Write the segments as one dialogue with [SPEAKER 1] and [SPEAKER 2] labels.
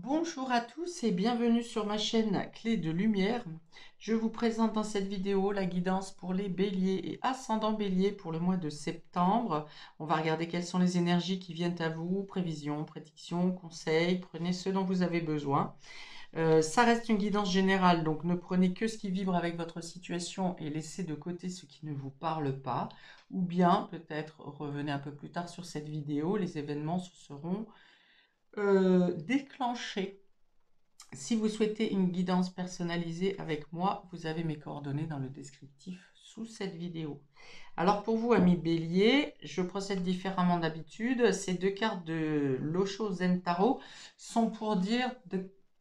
[SPEAKER 1] Bonjour à tous et bienvenue sur ma chaîne Clé de Lumière. Je vous présente dans cette vidéo la guidance pour les béliers et ascendants béliers pour le mois de septembre. On va regarder quelles sont les énergies qui viennent à vous, prévisions, prédictions, conseils, prenez ce dont vous avez besoin. Ça reste une guidance générale, donc ne prenez que ce qui vibre avec votre situation et laissez de côté ce qui ne vous parle pas. Ou bien peut-être revenez un peu plus tard sur cette vidéo, les événements se seront déclenchés. Si vous souhaitez une guidance personnalisée avec moi, vous avez mes coordonnées dans le descriptif sous cette vidéo. Alors pour vous, amis bélier, je procède différemment d'habitude. Ces deux cartes de l'Osho Zen Tarot sont pour dire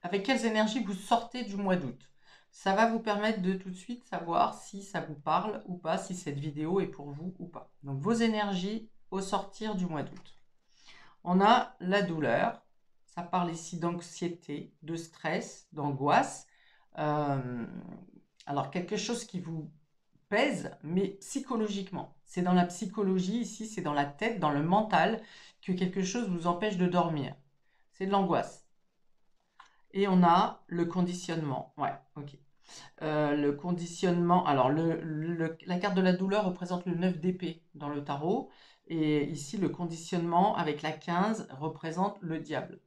[SPEAKER 1] avec quelles énergies vous sortez du mois d'août. Ça va vous permettre de tout de suite savoir si ça vous parle ou pas, si cette vidéo est pour vous ou pas. Donc vos énergies au sortir du mois d'août. On a la douleur. Ça parle ici d'anxiété, de stress, d'angoisse. Alors, quelque chose qui vous pèse, mais psychologiquement. C'est dans la psychologie ici, c'est dans la tête, dans le mental, que quelque chose vous empêche de dormir. C'est de l'angoisse. Et on a le conditionnement. Ouais, ok. Le conditionnement, alors la carte de la douleur représente le 9 d'épée dans le tarot. Et ici, le conditionnement avec la 15 représente le diable.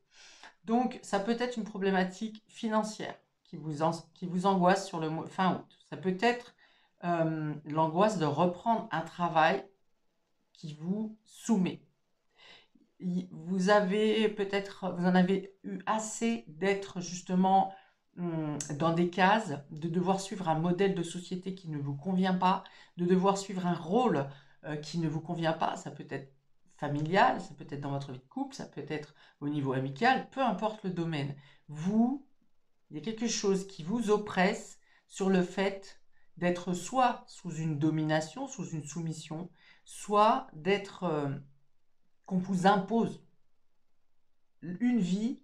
[SPEAKER 1] Donc, ça peut être une problématique financière qui vous angoisse sur le mois, fin août. Ça peut être l'angoisse de reprendre un travail qui vous soumet. Vous en avez eu assez d'être justement dans des cases, de devoir suivre un modèle de société qui ne vous convient pas, de devoir suivre un rôle qui ne vous convient pas. Ça peut être familial, ça peut être dans votre vie de couple, ça peut être au niveau amical, peu importe le domaine. Il y a quelque chose qui vous oppresse sur le fait d'être soit sous une domination, sous une soumission, soit d'être qu'on vous impose une vie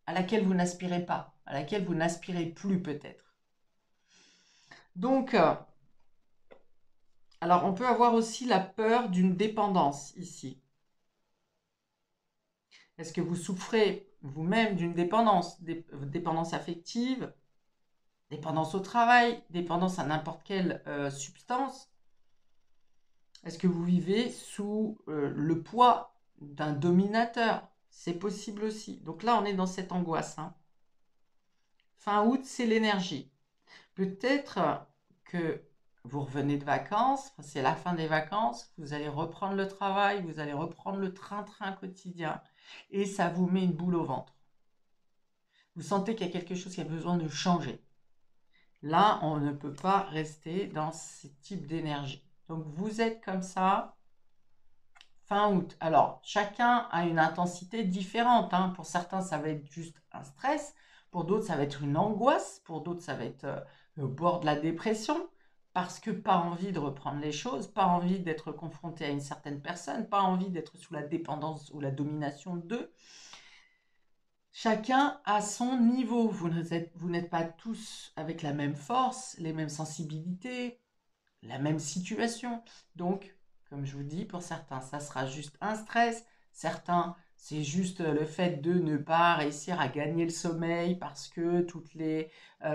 [SPEAKER 1] à laquelle vous n'aspirez pas, à laquelle vous n'aspirez plus peut-être. Donc, alors on peut avoir aussi la peur d'une dépendance ici. Est-ce que vous souffrez vous-même d'une dépendance, dépendance affective, dépendance au travail, dépendance à n'importe quelle substance? Est-ce que vous vivez sous le poids d'un dominateur? C'est possible aussi. Donc là, on est dans cette angoisse. Fin août, c'est l'énergie. Peut-être que vous revenez de vacances, c'est la fin des vacances, vous allez reprendre le travail, vous allez reprendre le train-train quotidien et ça vous met une boule au ventre. Vous sentez qu'il y a quelque chose qui a besoin de changer. Là, on ne peut pas rester dans ce type d'énergie. Donc, vous êtes comme ça, fin août. Alors, chacun a une intensité différente. Pour certains, ça va être juste un stress. Pour d'autres, ça va être une angoisse. Pour d'autres, ça va être le bord de la dépression. Parce que pas envie de reprendre les choses, pas envie d'être confronté à une certaine personne, pas envie d'être sous la dépendance ou la domination d'eux. Chacun a son niveau. Vous n'êtes pas tous avec la même force, les mêmes sensibilités, la même situation. Donc, comme je vous dis, pour certains, ça sera juste un stress. Certains, c'est juste le fait de ne pas réussir à gagner le sommeil parce que toutes les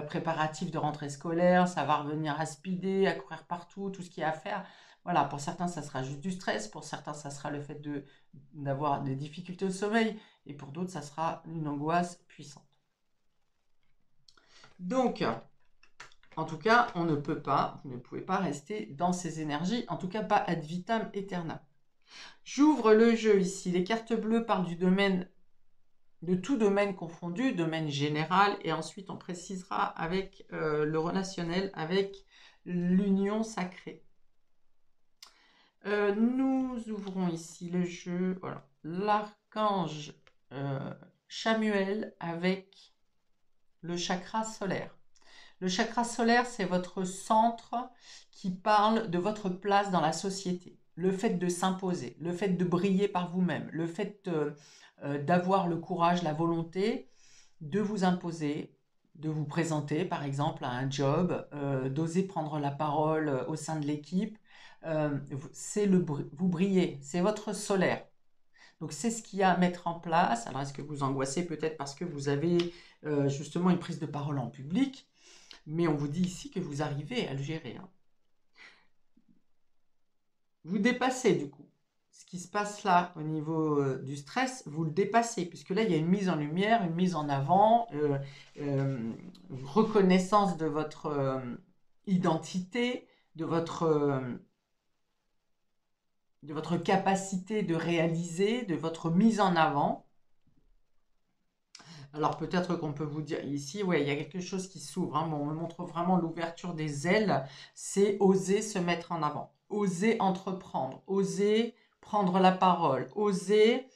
[SPEAKER 1] préparatifs de rentrée scolaire, ça va revenir à speeder, à courir partout, tout ce qu'il y a à faire. Voilà, pour certains, ça sera juste du stress. Pour certains, ça sera le fait d'avoir des difficultés au sommeil. Et pour d'autres, ça sera une angoisse puissante. Donc, en tout cas, vous ne pouvez pas rester dans ces énergies, en tout cas pas ad vitam aeternam. J'ouvre le jeu ici. Les cartes bleues parlent du domaine, de tout domaine confondu, domaine général, et ensuite on précisera avec le relationnel, avec l'union sacrée. Nous ouvrons ici le jeu, voilà, l'archange Chamuel avec le chakra solaire. Le chakra solaire, c'est votre centre qui parle de votre place dans la société. Le fait de s'imposer, le fait de briller par vous-même, le fait d'avoir le courage, la volonté de vous imposer, de vous présenter par exemple à un job, d'oser prendre la parole au sein de l'équipe. Vous brillez, c'est votre solaire. Donc, c'est ce qu'il y a à mettre en place. Alors, est-ce que vous angoissez peut-être parce que vous avez justement une prise de parole en public? Mais on vous dit ici que vous arrivez à le gérer, hein. Vous dépassez du coup. Ce qui se passe là au niveau du stress, vous le dépassez, puisque là, il y a une mise en lumière, une mise en avant, une reconnaissance de votre identité, de votre capacité de réaliser, de votre mise en avant. Alors peut-être qu'on peut vous dire ici, ouais, il y a quelque chose qui s'ouvre, hein, mais on me montre vraiment l'ouverture des ailes, c'est oser se mettre en avant, oser entreprendre, oser prendre la parole, oser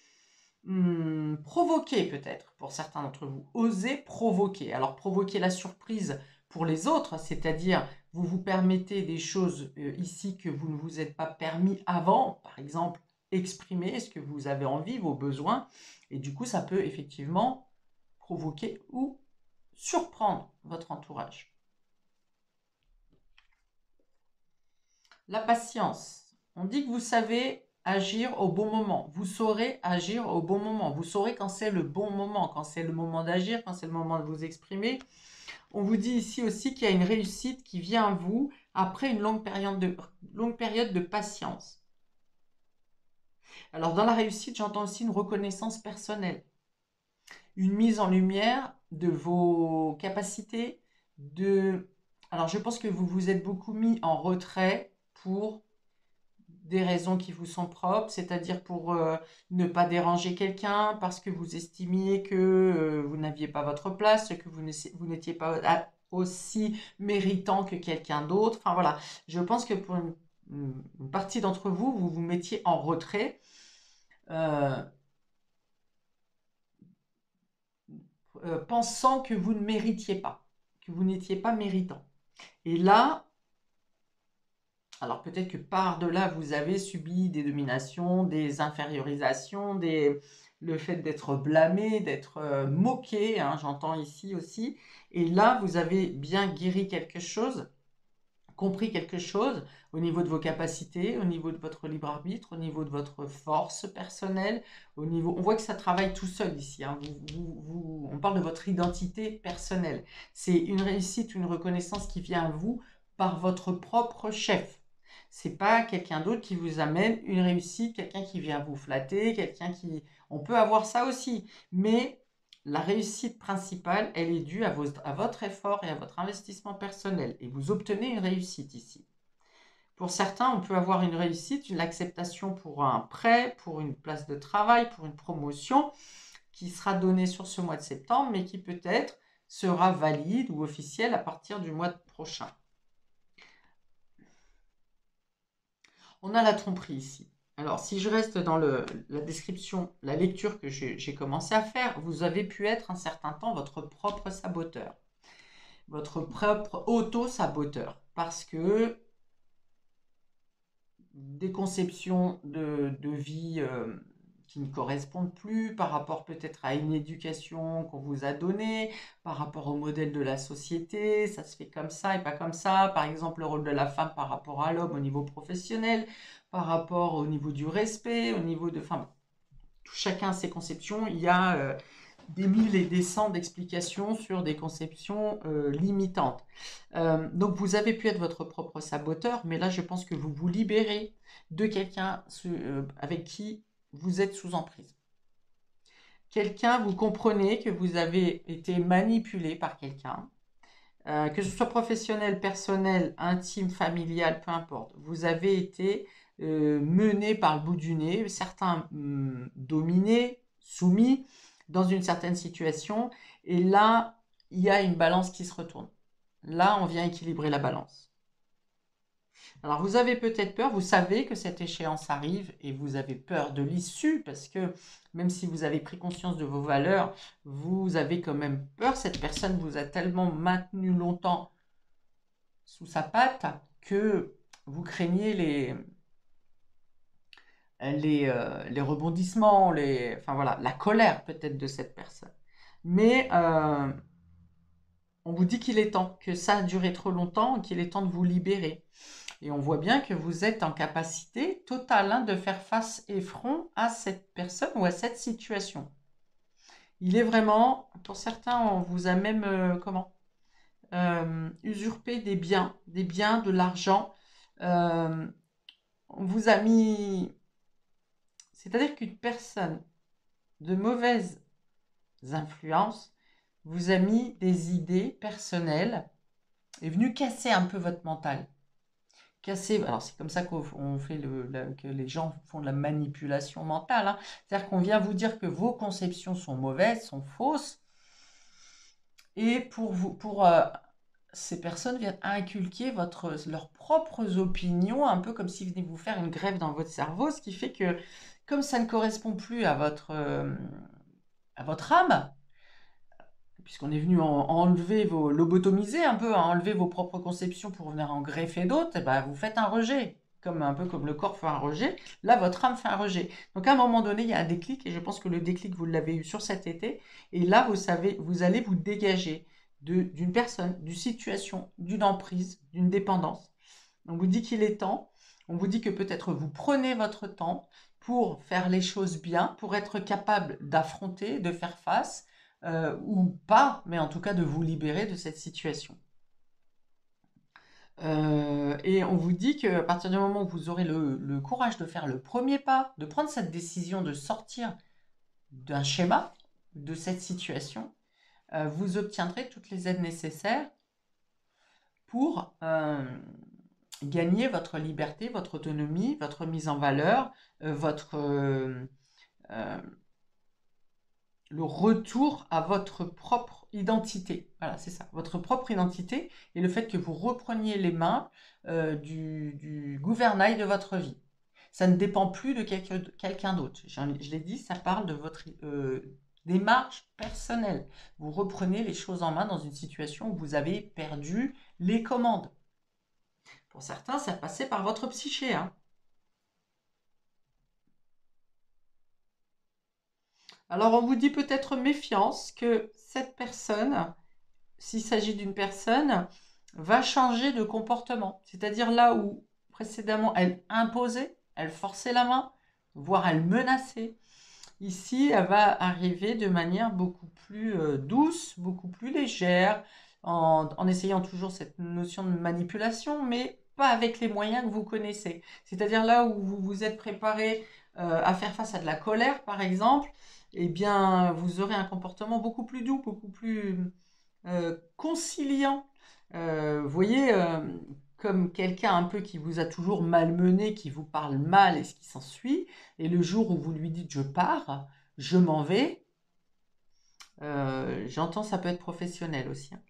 [SPEAKER 1] provoquer peut-être pour certains d'entre vous, oser provoquer. Alors provoquer la surprise pour les autres, c'est-à-dire vous vous permettez des choses ici que vous ne vous êtes pas permis avant, par exemple exprimer ce que vous avez envie, vos besoins, et du coup ça peut effectivement provoquer ou surprendre votre entourage. La patience. On dit que vous savez agir au bon moment. Vous saurez agir au bon moment. Vous saurez quand c'est le bon moment, quand c'est le moment d'agir, quand c'est le moment de vous exprimer. On vous dit ici aussi qu'il y a une réussite qui vient à vous après une longue période de patience. Alors dans la réussite, j'entends aussi une reconnaissance personnelle, une mise en lumière de vos capacités, Alors je pense que vous vous êtes beaucoup mis en retrait pour des raisons qui vous sont propres, c'est-à-dire pour ne pas déranger quelqu'un, parce que vous estimiez que vous n'aviez pas votre place, que vous n'étiez pas aussi méritant que quelqu'un d'autre. Enfin voilà, je pense que pour une partie d'entre vous, vous vous mettiez en retrait, euh, pensant que vous ne méritiez pas, que vous n'étiez pas méritant. Et là, alors peut-être que par-delà, vous avez subi des dominations, des infériorisations, le fait d'être blâmé, d'être moqué, hein, j'entends ici aussi. Et là, vous avez bien guéri quelque chose, compris quelque chose au niveau de vos capacités, au niveau de votre libre arbitre, au niveau de votre force personnelle, au niveau... On voit que ça travaille tout seul ici, hein. On parle de votre identité personnelle. C'est une réussite, une reconnaissance qui vient à vous par votre propre chef. C'est pas quelqu'un d'autre qui vous amène une réussite, quelqu'un qui vient vous flatter, quelqu'un qui... On peut avoir ça aussi, mais la réussite principale, elle est due à votre effort et à votre investissement personnel. Et vous obtenez une réussite ici. Pour certains, on peut avoir une réussite, l'acceptation pour un prêt, pour une place de travail, pour une promotion qui sera donnée sur ce mois de septembre, mais qui peut-être sera valide ou officielle à partir du mois prochain. On a la tromperie ici. Alors, si je reste dans la description, la lecture que j'ai commencé à faire, vous avez pu être un certain temps votre propre saboteur, votre propre auto-saboteur, parce que des conceptions de vie qui ne correspondent plus par rapport peut-être à une éducation qu'on vous a donnée, par rapport au modèle de la société, ça se fait comme ça et pas comme ça, par exemple le rôle de la femme par rapport à l'homme au niveau professionnel, par rapport au niveau du respect, au niveau de... Enfin, chacun a ses conceptions, il y a des mille et des cents d'explications sur des conceptions limitantes. Donc vous avez pu être votre propre saboteur, mais là je pense que vous vous libérez de quelqu'un avec qui vous êtes sous emprise. Quelqu'un, vous comprenez que vous avez été manipulé par quelqu'un, que ce soit professionnel, personnel, intime, familial, peu importe. Vous avez été mené par le bout du nez, certains dominés, soumis dans une certaine situation, et là, il y a une balance qui se retourne. Là, on vient équilibrer la balance. Alors, vous avez peut-être peur, vous savez que cette échéance arrive et vous avez peur de l'issue parce que même si vous avez pris conscience de vos valeurs, vous avez quand même peur. Cette personne vous a tellement maintenu longtemps sous sa patte que vous craignez les rebondissements, enfin voilà, la colère peut-être de cette personne. Mais on vous dit qu'il est temps, que ça a duré trop longtemps, qu'il est temps de vous libérer. Et on voit bien que vous êtes en capacité totale hein, de faire face et front à cette personne ou à cette situation. Il est vraiment, pour certains, on vous a même, usurpé des biens, de l'argent. Euh, on vous a mis... C'est-à-dire qu'une personne de mauvaise influence vous a mis des idées personnelles, est venu casser un peu votre mental. Casser, alors c'est comme ça qu'on fait que les gens font de la manipulation mentale. Hein. C'est-à-dire qu'on vient vous dire que vos conceptions sont mauvaises, sont fausses, et ces personnes viennent inculquer leurs propres opinions, un peu comme s'ils venaient vous faire une grève dans votre cerveau, ce qui fait que, comme ça ne correspond plus à votre âme, puisqu'on est venu lobotomiser un peu, enlever vos propres conceptions pour venir en greffer d'autres, et ben vous faites un rejet. Un peu comme le corps fait un rejet, là votre âme fait un rejet. Donc à un moment donné, il y a un déclic, et je pense que le déclic, vous l'avez eu sur cet été, et là vous savez, vous allez vous dégager d'une personne, d'une situation, d'une emprise, d'une dépendance. On vous dit qu'il est temps, on vous dit que peut-être vous prenez votre temps pour faire les choses bien, pour être capable d'affronter, de faire face, ou pas, mais en tout cas de vous libérer de cette situation. Et on vous dit qu'à partir du moment où vous aurez le courage de faire le premier pas, de prendre cette décision de sortir d'un schéma, de cette situation, vous obtiendrez toutes les aides nécessaires pour gagner votre liberté, votre autonomie, votre mise en valeur, le retour à votre propre identité. Voilà, c'est ça, votre propre identité et le fait que vous repreniez les mains du gouvernail de votre vie. Ça ne dépend plus de quelqu'un d'autre. Je l'ai dit, ça parle de votre démarche personnelle. Vous reprenez les choses en main dans une situation où vous avez perdu les commandes. Pour certains, ça passait par votre psyché. Hein. Alors, on vous dit peut-être méfiance que cette personne, s'il s'agit d'une personne, va changer de comportement. C'est-à-dire là où précédemment elle imposait, elle forçait la main, voire elle menaçait. Ici, elle va arriver de manière beaucoup plus douce, beaucoup plus légère, en essayant toujours cette notion de manipulation, mais pas avec les moyens que vous connaissez. C'est-à-dire là où vous vous êtes préparé à faire face à de la colère, par exemple, eh bien, vous aurez un comportement beaucoup plus doux, beaucoup plus conciliant. Vous voyez, comme quelqu'un un peu qui vous a toujours malmené, qui vous parle mal et ce qui s'ensuit, et le jour où vous lui dites je pars, je m'en vais, j'entends ça peut être professionnel aussi. Hein.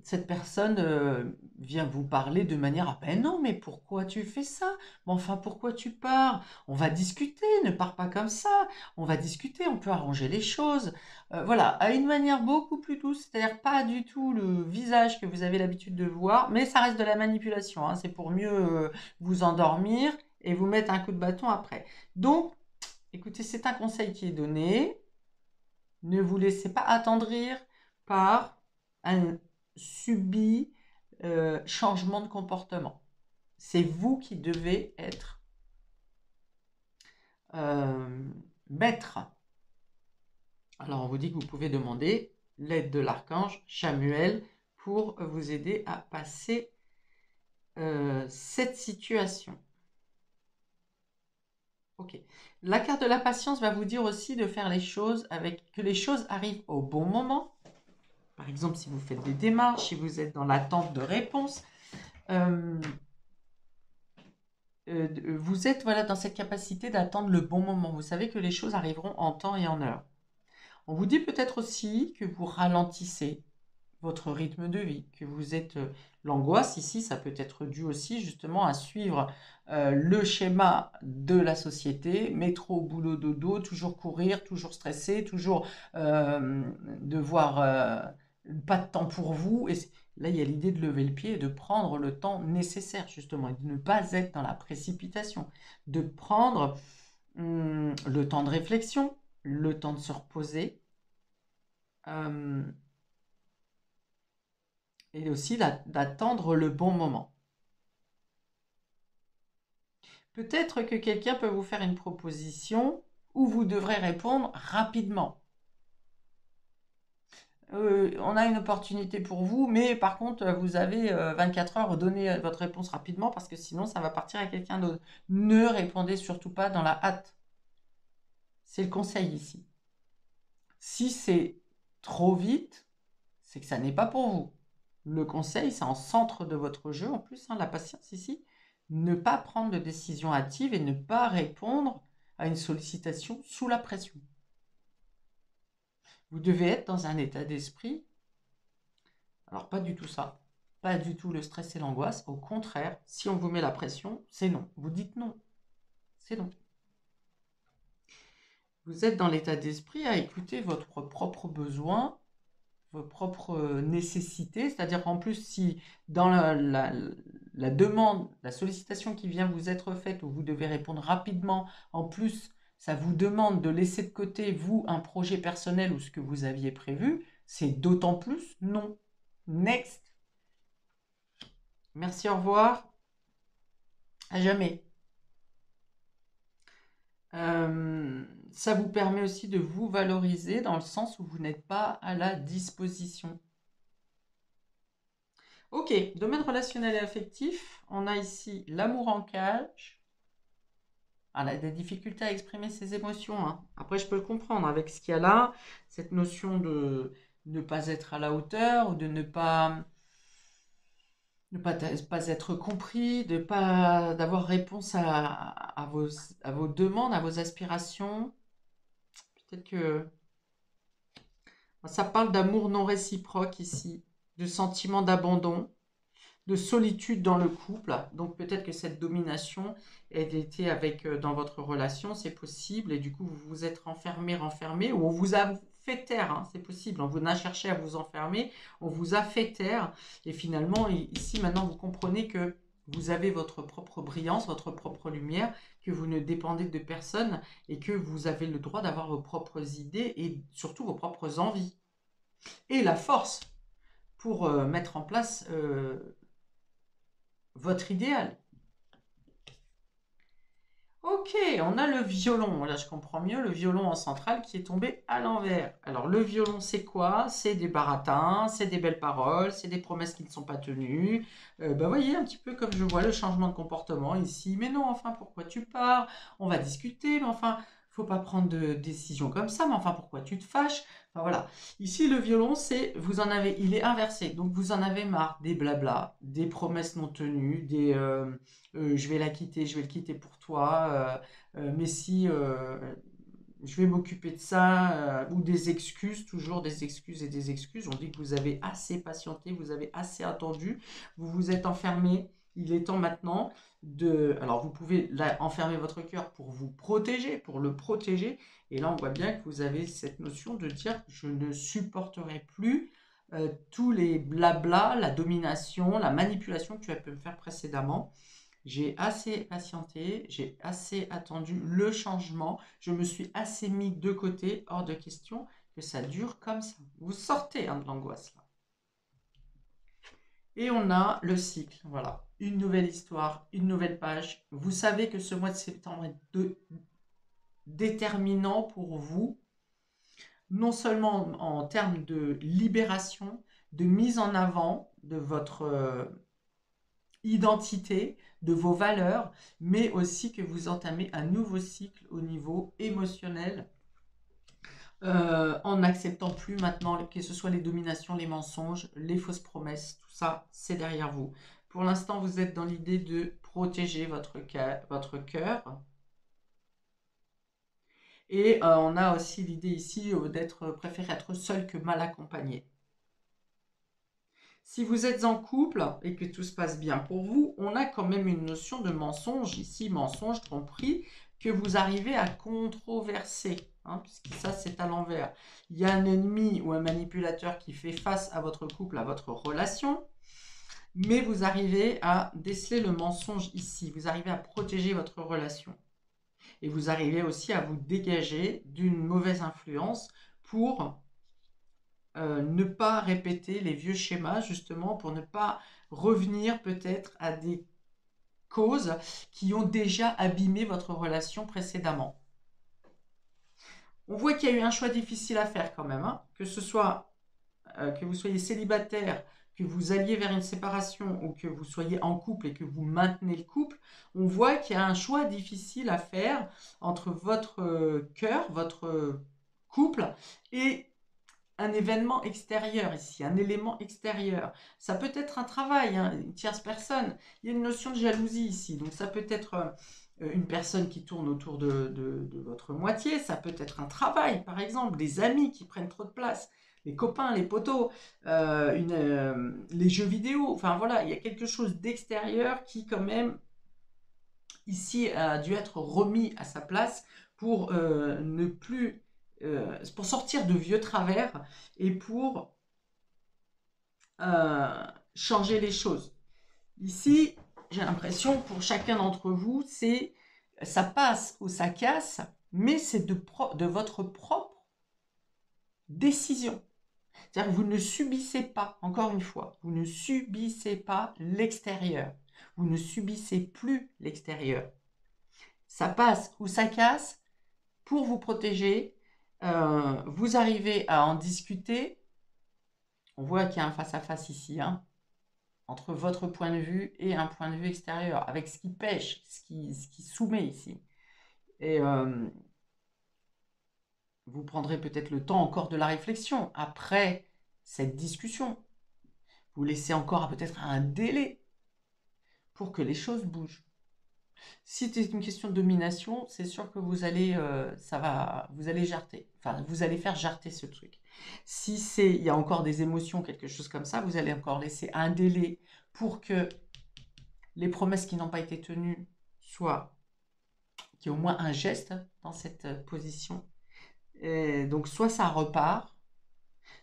[SPEAKER 1] Cette personne vient vous parler de manière ah ben non mais pourquoi tu fais ça? Mais enfin pourquoi tu pars? On va discuter, ne pars pas comme ça. On va discuter, on peut arranger les choses. Voilà, à une manière beaucoup plus douce, c'est-à-dire pas du tout le visage que vous avez l'habitude de voir, mais ça reste de la manipulation. Hein, c'est pour mieux vous endormir et vous mettre un coup de bâton après. Donc, écoutez, c'est un conseil qui est donné. Ne vous laissez pas attendrir par un subi changement de comportement. C'est vous qui devez être maître. Alors on vous dit que vous pouvez demander l'aide de l'archange Chamuel pour vous aider à passer cette situation. Ok. La carte de la patience va vous dire aussi de faire les choses que les choses arrivent au bon moment. Par exemple, si vous faites des démarches, si vous êtes dans l'attente de réponses, vous êtes voilà, dans cette capacité d'attendre le bon moment. Vous savez que les choses arriveront en temps et en heure. On vous dit peut-être aussi que vous ralentissez votre rythme de vie, que vous êtes... l'angoisse ici, ça peut être dû aussi justement à suivre le schéma de la société, métro, boulot, dodo, toujours courir, toujours stressé, toujours devoir pas de temps pour vous. Et là, il y a l'idée de lever le pied et de prendre le temps nécessaire justement, et de ne pas être dans la précipitation, de prendre le temps de réflexion, le temps de se reposer. Et aussi d'attendre le bon moment. Peut-être que quelqu'un peut vous faire une proposition où vous devrez répondre rapidement. On a une opportunité pour vous, mais par contre, vous avez 24 heures, donnez votre réponse rapidement parce que sinon, ça va partir à quelqu'un d'autre. Ne répondez surtout pas dans la hâte. C'est le conseil ici. Si c'est trop vite, c'est que ça n'est pas pour vous. Le conseil, c'est en centre de votre jeu, en plus, hein, la patience ici. Ne pas prendre de décision hâtive et ne pas répondre à une sollicitation sous la pression. Vous devez être dans un état d'esprit, alors pas du tout ça, pas du tout le stress et l'angoisse. Au contraire, si on vous met la pression, c'est non. Vous dites non, c'est non. Vous êtes dans l'état d'esprit à écouter votre propre besoin, vos propres nécessités, c'est-à-dire qu'en plus, si dans la demande, la sollicitation qui vient vous être faite, où vous devez répondre rapidement, en plus, ça vous demande de laisser de côté, vous, un projet personnel ou ce que vous aviez prévu, c'est d'autant plus non. Next. Merci, au revoir. À jamais. Ça vous permet aussi de vous valoriser dans le sens où vous n'êtes pas à la disposition. Ok, domaine relationnel et affectif, on a ici l'amour en cage. On a des difficultés à exprimer ses émotions, hein. Après, je peux le comprendre avec ce qu'il y a là, cette notion de ne pas être à la hauteur ou de ne pas être compris, d'avoir réponse à vos demandes, à vos aspirations. Peut-être que ça parle d'amour non réciproque ici, de sentiment d'abandon, de solitude dans le couple. Donc peut-être que cette domination, elle était dans votre relation, c'est possible, et du coup vous vous êtes renfermé, ou on vous a fait taire, hein, c'est possible, on vous a cherché à vous enfermer, on vous a fait taire, et finalement ici maintenant vous comprenez que vous avez votre propre brillance, votre propre lumière, que vous ne dépendez de personne, et que vous avez le droit d'avoir vos propres idées, et surtout vos propres envies, et la force pour mettre en place votre idéal. Ok, on a le violon. Là, je comprends mieux le violon en centrale qui est tombé à l'envers. Alors, le violon, c'est quoi? C'est des baratins, c'est des belles paroles, c'est des promesses qui ne sont pas tenues. Voyez, un petit peu comme je vois le changement de comportement ici. Mais non, enfin, pourquoi tu pars? On va discuter, mais enfin, faut pas prendre de décision comme ça. Mais enfin, pourquoi tu te fâches? Enfin, voilà. Ici, le violon, il est inversé. Donc, vous en avez marre des blabla, des promesses non tenues, je vais je vais le quitter pour toi, mais si je vais m'occuper de ça, ou des excuses, toujours des excuses et des excuses. On dit que vous avez assez patienté, vous avez assez attendu, vous vous êtes enfermé. Il est temps maintenant Alors vous pouvez là enfermer votre cœur pour vous protéger, pour le protéger. Et là on voit bien que vous avez cette notion de dire je ne supporterai plus tous les blabla, la domination, la manipulation que tu as pu me faire précédemment. J'ai assez patienté, j'ai assez attendu le changement, je me suis assez mis de côté, hors de question que ça dure comme ça. Vous sortez de l'angoisse là. Et on a le cycle, voilà. Une nouvelle histoire, une nouvelle page. Vous savez que ce mois de septembre est déterminant pour vous, non seulement en termes de libération, de mise en avant de votre identité, de vos valeurs, mais aussi que vous entamez un nouveau cycle au niveau émotionnel, en n'acceptant plus maintenant que ce soit les dominations, les mensonges, les fausses promesses, tout ça, c'est derrière vous. Pour l'instant, vous êtes dans l'idée de protéger votre cœur. Et on a aussi l'idée ici d'être préféré être seul que mal accompagné. Si vous êtes en couple et que tout se passe bien pour vous, on a quand même une notion de mensonge, ici mensonge, tromperie, que vous arrivez à controverser, hein, puisque ça c'est à l'envers. Il y a un ennemi ou un manipulateur qui fait face à votre couple, à votre relation, mais vous arrivez à déceler le mensonge ici, vous arrivez à protéger votre relation. Et vous arrivez aussi à vous dégager d'une mauvaise influence pour ne pas répéter les vieux schémas, justement, pour ne pas revenir peut-être à des causes qui ont déjà abîmé votre relation précédemment. On voit qu'il y a eu un choix difficile à faire quand même, hein, que ce soit que vous soyez célibataire, que vous alliez vers une séparation ou que vous soyez en couple et que vous maintenez le couple, on voit qu'il y a un choix difficile à faire entre votre cœur, votre couple et un événement extérieur ici, un élément extérieur. Ça peut être un travail, hein, une tierce personne. Il y a une notion de jalousie ici. Donc ça peut être une personne qui tourne autour de votre moitié. Ça peut être un travail, par exemple, des amis qui prennent trop de place, les copains, les potos, les jeux vidéo. Enfin voilà, il y a quelque chose d'extérieur qui quand même ici a dû être remis à sa place pour ne plus pour sortir de vieux travers et pour changer les choses. Ici, j'ai l'impression pour chacun d'entre vous, c'est ça passe ou ça casse, mais c'est de votre propre décision. C'est-à-dire que vous ne subissez pas, encore une fois, vous ne subissez pas l'extérieur. Vous ne subissez plus l'extérieur. Ça passe ou ça casse pour vous protéger. Vous arrivez à en discuter. On voit qu'il y a un face-à-face ici, hein, entre votre point de vue et un point de vue extérieur, avec ce qui pêche, ce qui soumet ici. Et vous prendrez peut-être le temps encore de la réflexion après cette discussion. Vous laissez encore peut-être un délai pour que les choses bougent. Si c'est une question de domination, c'est sûr que vous allez, vous allez jarter. Enfin, vous allez faire jarter ce truc. Si il y a encore des émotions, quelque chose comme ça, vous allez encore laisser un délai pour que les promesses qui n'ont pas été tenues soient, qu'il y ait au moins un geste dans cette position. Et donc, soit ça repart,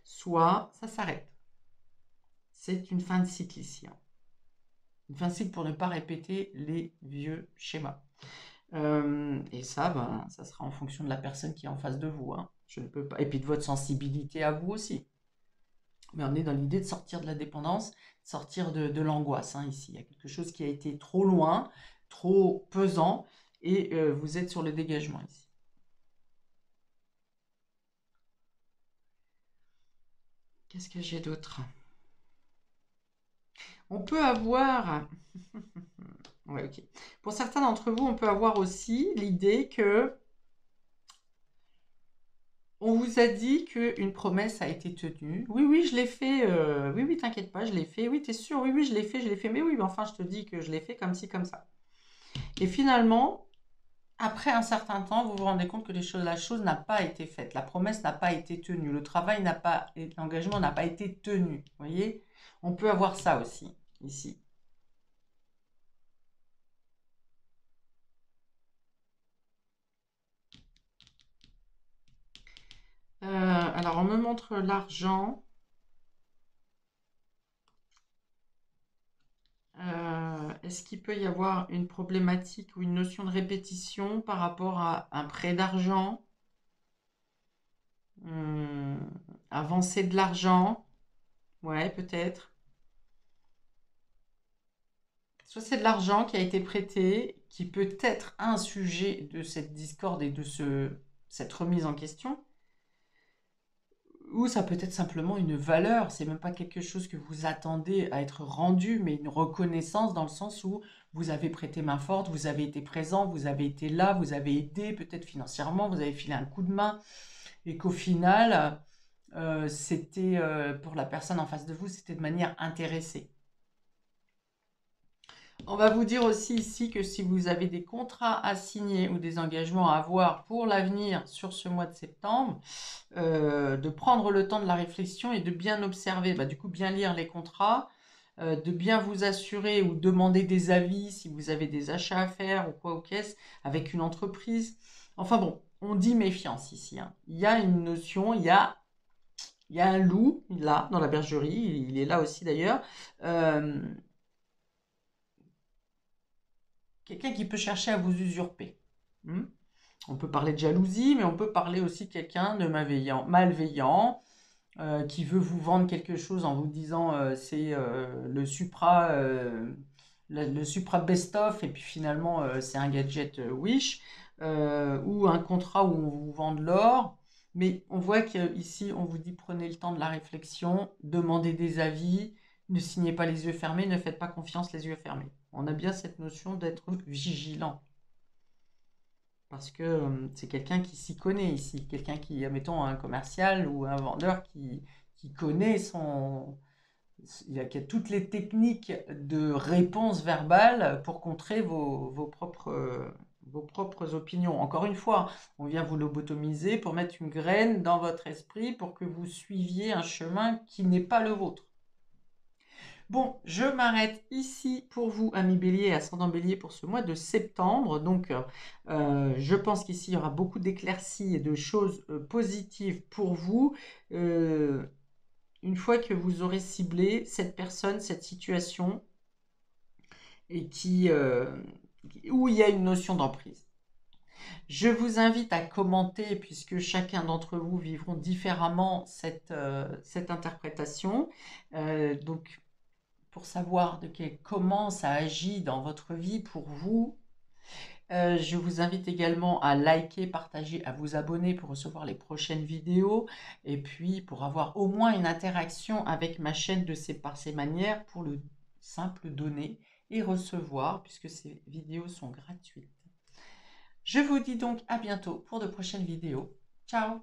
[SPEAKER 1] soit ça s'arrête. C'est une fin de cycle ici, hein. Une fin de cycle pour ne pas répéter les vieux schémas. Et ça, ça sera en fonction de la personne qui est en face de vous, hein. Je ne peux pas. Et puis de votre sensibilité à vous aussi. Mais on est dans l'idée de sortir de la dépendance, sortir de l'angoisse, hein, ici. Il y a quelque chose qui a été trop loin, trop pesant, et vous êtes sur le dégagement ici. Qu'est-ce que j'ai d'autre? On peut avoir... ouais, ok. Pour certains d'entre vous, on peut avoir aussi l'idée que on vous a dit qu'une promesse a été tenue. Oui, oui, je l'ai fait. Oui, oui, t'inquiète pas, je l'ai fait. Oui, t'es sûr? Oui, oui, je l'ai fait, je l'ai fait. Mais oui, mais enfin, je te dis que je l'ai fait comme ci, comme ça. Et finalement, après un certain temps, vous vous rendez compte que la chose n'a pas été faite. La promesse n'a pas été tenue. Le travail n'a pas, l'engagement n'a pas été tenu. Vous voyez? On peut avoir ça aussi, ici. Alors, on me montre l'argent. Est-ce qu'il peut y avoir une problématique ou une notion de répétition par rapport à un prêt d'argent, avancer de l'argent? Ouais, peut-être. Soit c'est de l'argent qui a été prêté, qui peut être un sujet de cette discorde et de cette remise en question, ou ça peut être simplement une valeur. C'est même pas quelque chose que vous attendez à être rendu, mais une reconnaissance dans le sens où vous avez prêté main forte, vous avez été présent, vous avez été là, vous avez aidé peut-être financièrement, vous avez filé un coup de main, et qu'au final, c'était pour la personne en face de vous, c'était de manière intéressée. On va vous dire aussi ici que si vous avez des contrats à signer ou des engagements à avoir pour l'avenir sur ce mois de septembre, de prendre le temps de la réflexion et de bien observer, du coup bien lire les contrats, de bien vous assurer ou demander des avis si vous avez des achats à faire ou quoi aux caisses avec une entreprise. Enfin bon, on dit méfiance ici, hein. Il y a une notion, il y a un loup là dans la bergerie, il est là aussi d'ailleurs. Quelqu'un qui peut chercher à vous usurper. On peut parler de jalousie, mais on peut parler aussi de quelqu'un de malveillant, qui veut vous vendre quelque chose en vous disant c'est le supra le supra best-of, et puis finalement, c'est un gadget Wish, ou un contrat où on vous vend de l'or. Mais on voit qu'ici, on vous dit prenez le temps de la réflexion, demandez des avis, ne signez pas les yeux fermés, ne faites pas confiance les yeux fermés. On a bien cette notion d'être vigilant. Parce que c'est quelqu'un qui s'y connaît ici, quelqu'un qui, admettons, un commercial ou un vendeur qui connaît son... qui a toutes les techniques de réponse verbale pour contrer vos propres opinions. Encore une fois, on vient vous lobotomiser pour mettre une graine dans votre esprit pour que vous suiviez un chemin qui n'est pas le vôtre. Bon, je m'arrête ici pour vous, amis Bélier et ascendant Bélier, pour ce mois de septembre. Donc, je pense qu'ici, il y aura beaucoup d'éclaircies et de choses positives pour vous. Une fois que vous aurez ciblé cette personne, cette situation, et où il y a une notion d'emprise. Je vous invite à commenter, puisque chacun d'entre vous vivront différemment cette interprétation. Donc, pour savoir comment ça agit dans votre vie pour vous. Je vous invite également à liker, partager, à vous abonner pour recevoir les prochaines vidéos et puis pour avoir au moins une interaction avec ma chaîne par ces manières pour le simple donner et recevoir puisque ces vidéos sont gratuites. Je vous dis donc à bientôt pour de prochaines vidéos. Ciao!